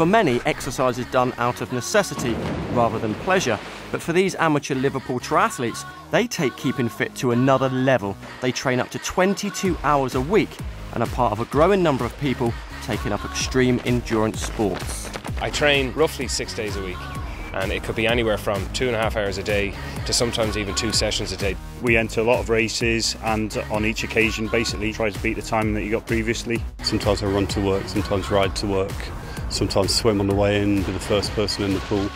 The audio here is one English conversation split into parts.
For many, exercise is done out of necessity rather than pleasure. But for these amateur Liverpool triathletes, they take keeping fit to another level. They train up to 22 hours a week and are part of a growing number of people taking up extreme endurance sports. I train roughly 6 days a week, and it could be anywhere from 2.5 hours a day to sometimes even 2 sessions a day. We enter a lot of races, and on each occasion basically try to beat the time that you got previously. Sometimes I run to work, sometimes ride to work, sometimes swim on the way in, be the first person in the pool.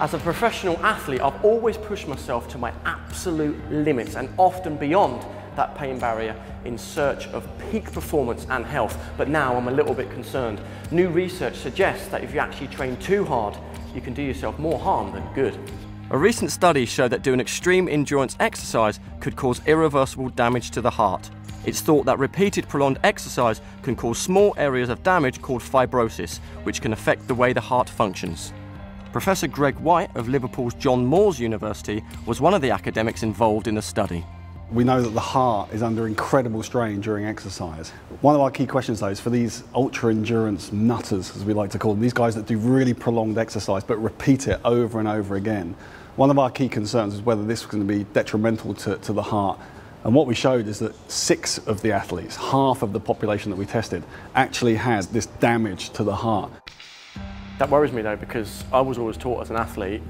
As a professional athlete, I've always pushed myself to my absolute limits and often beyond that pain barrier in search of peak performance and health. But now I'm a little bit concerned. New research suggests that if you actually train too hard, you can do yourself more harm than good. A recent study showed that doing extreme endurance exercise could cause irreversible damage to the heart. It's thought that repeated prolonged exercise can cause small areas of damage called fibrosis, which can affect the way the heart functions. Professor Greg Whyte of Liverpool's John Moores University was one of the academics involved in the study. We know that the heart is under incredible strain during exercise. One of our key questions though is for these ultra-endurance nutters, as we like to call them, these guys that do really prolonged exercise but repeat it over and over again. One of our key concerns is whether this was going to be detrimental to the heart. And what we showed is that 6 of the athletes, half of the population that we tested, actually had this damage to the heart. That worries me though, because I was always taught as an athlete,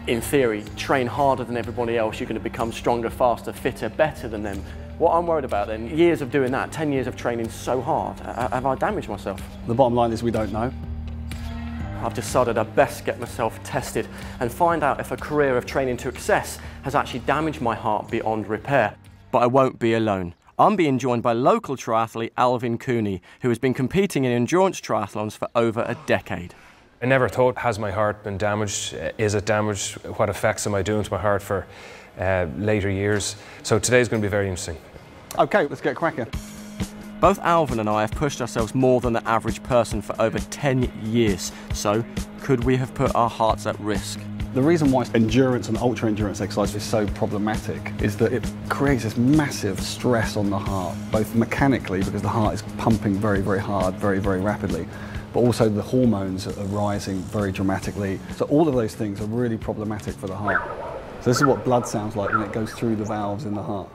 in theory, train harder than everybody else, you're going to become stronger, faster, fitter, better than them. What I'm worried about then, years of doing that, 10 years of training so hard, have I damaged myself? The bottom line is we don't know. I've decided I best get myself tested and find out if a career of training to excess has actually damaged my heart beyond repair. But I won't be alone. I'm being joined by local triathlete Alvin Cooney, who has been competing in endurance triathlons for over a decade. I never thought, has my heart been damaged? Is it damaged? What effects am I doing to my heart for later years? So today's going to be very interesting. Okay, let's get cracking. Both Alvin and I have pushed ourselves more than the average person for over 10 years. So, could we have put our hearts at risk? The reason why endurance and ultra-endurance exercise is so problematic is that it creates this massive stress on the heart, both mechanically, because the heart is pumping very, very hard, very, very rapidly, but also the hormones are rising very dramatically. So all of those things are really problematic for the heart. So this is what blood sounds like when it goes through the valves in the heart.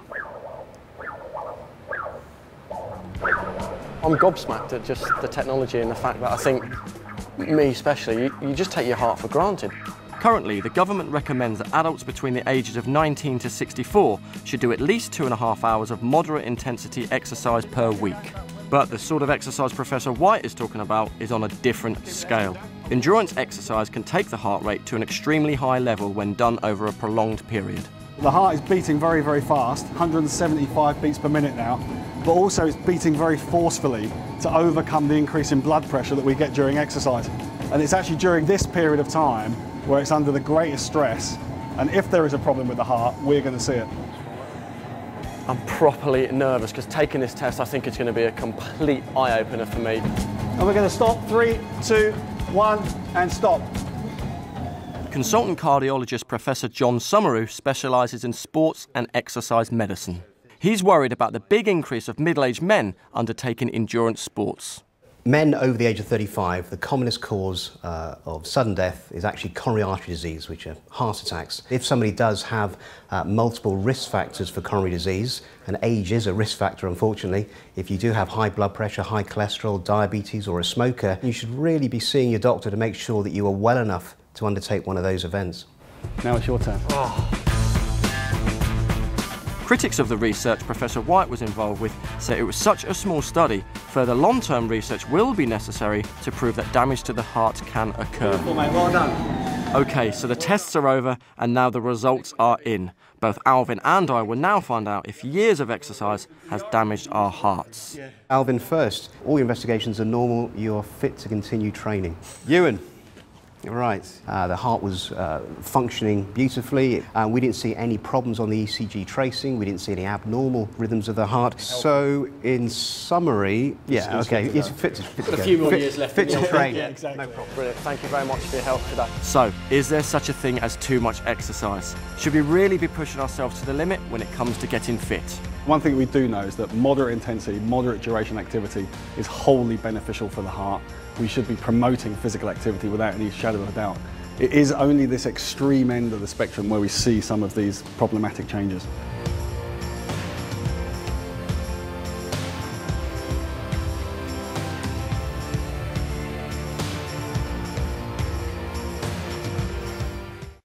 I'm gobsmacked at just the technology and the fact that I think, me especially, you just take your heart for granted. Currently, the government recommends that adults between the ages of 19 to 64 should do at least 2.5 hours of moderate intensity exercise per week. But the sort of exercise Professor Whyte is talking about is on a different scale. Endurance exercise can take the heart rate to an extremely high level when done over a prolonged period. The heart is beating very, very fast, 175 beats per minute now, but also it's beating very forcefully to overcome the increase in blood pressure that we get during exercise. And it's actually during this period of time where it's under the greatest stress, and if there is a problem with the heart, we're going to see it. I'm properly nervous because taking this test I think it's going to be a complete eye-opener for me. And we're going to stop, 3, 2, 1, and stop. Consultant cardiologist Professor John Summeroo specialises in sports and exercise medicine. He's worried about the big increase of middle-aged men undertaking endurance sports. Men over the age of 35, the commonest cause of sudden death is actually coronary artery disease, which are heart attacks. If somebody does have multiple risk factors for coronary disease, and age is a risk factor unfortunately, if you do have high blood pressure, high cholesterol, diabetes or a smoker, you should really be seeing your doctor to make sure that you are well enough to undertake one of those events. Now it's your turn. Critics of the research Professor Whyte was involved with say it was such a small study, further long-term research will be necessary to prove that damage to the heart can occur. Beautiful, mate. Well done. Okay, so the tests are over and now the results are in. Both Alvin and I will now find out if years of exercise has damaged our hearts. Alvin, first, all your investigations are normal, you're fit to continue training. Ewan. Right, the heart was functioning beautifully. We didn't see any problems on the ECG tracing. We didn't see any abnormal rhythms of the heart. So, in summary, yeah, okay, it's fit to go. A few more years left. Fit to train. Yeah, exactly. No problem. Brilliant. Thank you very much for your help today. So, is there such a thing as too much exercise? Should we really be pushing ourselves to the limit when it comes to getting fit? One thing we do know is that moderate intensity, moderate duration activity is wholly beneficial for the heart. We should be promoting physical activity without any shadow of a doubt. It is only this extreme end of the spectrum where we see some of these problematic changes.